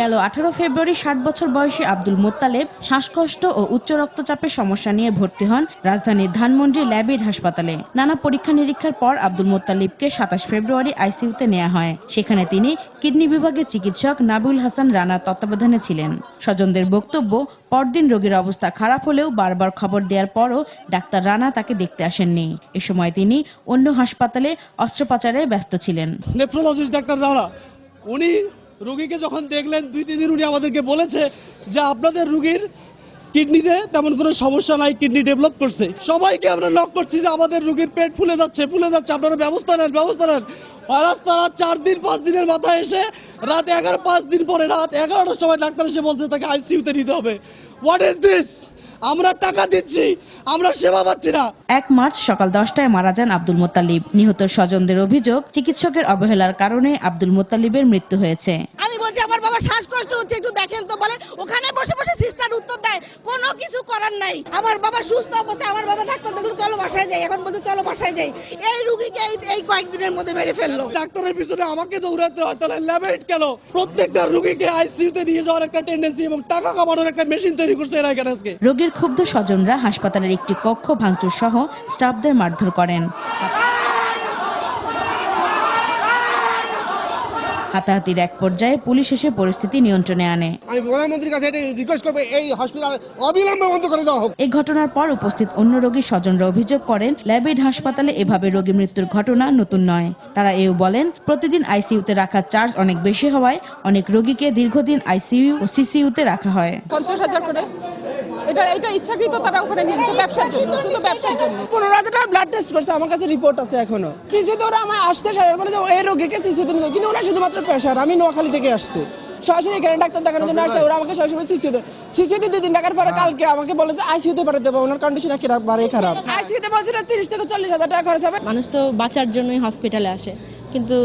গেল 18 ফেব্রুয়ারি 60 বছর বয়সী আব্দুল মোত্তালেব শ্বাসকষ্ট ও উচ্চ রক্তচাপের সমস্যা নিয়ে ভর্তি হন রাজধানীর ধানমন্ডি ল্যাবেড হাসপাতালে। নানা পরীক্ষা নিরীক্ষার পর আব্দুল মোত্তালিবকে 27 ফেব্রুয়ারি আইসিইউতে নেওয়া হয়। সেখানে তিনি কিডনি বিভাগের চিকিৎসক নাবিউল হাসান রানার তত্ত্বাবধানে ছিলেন। স্বজনদের বক্তব্য, পরদিন রোগীর অবস্থা খারাপ হলেও বারবার খবর দেওয়ার পরও ডাক্তার রানা তাকে দেখতে আসেননি। এ সময় তিনি অন্য হাসপাতালে অস্ত্রোপচারে ব্যস্ত ছিলেন। নেফ্রোলজিস্ট ডাক্তার রানা উনি রোগীকে যখন দেখলেন 2-3 দিন উনি আমাদেরকে বলেছে যে আপনাদের রোগীর কিডনিতে তেমন কোনো সমস্যা নাই, কিডনি ডেভেলপ করছে। সবাইকে আমরা নক করছি যে আমাদের রোগীর পেট ফুলে যাচ্ছে, আপনারা ব্যবস্থা নেন। তারা 4 দিন 5 দিনের মাথায় এসে রাত 5 দিন পরে রাত 11টার সময় ডাক্তার এসে বলছে তাকে আইসিইউতে নিতে হবে। What is this? আমরা টাকা দিচ্ছি, আমরা সেবা পাচ্ছি না। 1 মার্চ সকাল 10টায় মারা যান আব্দুল মোত্তালিব। নিহত স্বজনদের অভিযোগ, চিকিৎসকের অবহেলার কারণে আব্দুল মোত্তালিবের মৃত্যু হয়েছে। আমি বলছি আমার বাবা শ্বাসকষ্ট হচ্ছে, একটু দেখেন তো। বলে ওখানে বসে বসে সিস্টার উত্তর দেয়, কোনো কিছু করার নাই। আমার বাবা সুস্থ অবস্থায়, আমার বাবা ডাক্তার দেখলো চলো বাসায় যাই, এখন বলছে চলো বাসায় যাই। এই রুগীকে এই কয়েকদিনের মধ্যে মেরে ফেললো। ডাক্তারের পিছনে আমাকে দৌড়াতে হয়, তাহলে ল্যাবেট কেন? প্রত্যেকটা রোগীকে আইসিইউতে নিয়ে যাওয়ার একটা টেন্ডেন্সি এবং টাকা কামানোর একটা মেশিন তৈরি করছে এরা এখানে আজকে। রোগীর ক্ষুব্ধ স্বজনরা হাসপাতালের একটি কক্ষ ভাঙচুর সহ স্টাফদের মারধর করেন। হাতাহাতির এক পর্যায়ে পুলিশ এসে পরিস্থিতি নিয়ন্ত্রণে আনে। আমি প্রধানমন্ত্রীর কাছে রিকোয়েস্ট করব এই হসপিটাল অবিলম্বে বন্ধ করে দেওয়া হোক। এই ঘটনার পর উপস্থিত অন্য রোগীর স্বজনরা অভিযোগ করেন, ল্যাবেড হাসপাতালে এভাবে রোগী মৃত্যুর ঘটনা নতুন নয়। তারা এও বলেন, প্রতিদিন আইসিইউতে রাখার চার্জ অনেক বেশি হওয়ায় অনেক রোগীকে দীর্ঘদিন আইসিইউ ও সিসিইউতে রাখা হয়। 50,000 করে এটা ইচ্ছাকৃত, তারা ওখানে নিয়ে যেত ব্যবসার জন্য, শুধু ব্যবসার জন্য। 15,000 টাকা ব্লাড টেস্ট করছে, আমার কাছে রিপোর্ট আছে এখনো। সিসিতে ওরা আমার আসছে বলে যে এই রোগীকে সিসিতে নিতে, কিন্তু ওরা শুধুমাত্র প্রেশার। আমি নোয়াখালী থেকে আসছি, সরাসরি এখানে ডাক্তার দেখানোর জন্য আসছে। ওরা আমাকে সরাসরি সিসিতে 2 দিন টাকার পরে কালকে আমাকে বলে যে আইসিইউতে পাঠাতে দেবো, ওনার কন্ডিশন একেবারে খারাপ। আইসিইউতে বলছিল 30 থেকে 40,000 টাকা খরচ হবে। মানুষ তো বাঁচার জন্যই হসপিটালে আসে, কিন্তু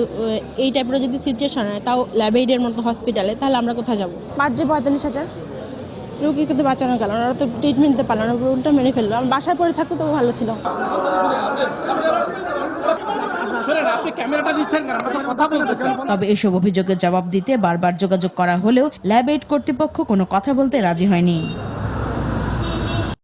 এই টাইপের যদি সিচুয়েশন হয়, তাও ল্যাবেডের মতো হসপিটালে, তাহলে আমরা কোথায় যাবো? মাত্র 45,000। রোগী কিন্তু বাঁচানো গেল, ওরা তো ট্রিটমেন্ট দিতে পারলো না, উল্টা মেরে ফেললো। আমার বাসায় পড়ে থাকতো তো ভালো ছিল। তবে এসব অভিযোগের জবাব দিতে বারবার যোগাযোগ করা হলেও ল্যাবেড কর্তৃপক্ষ কোনো কথা বলতে রাজি হয়নি।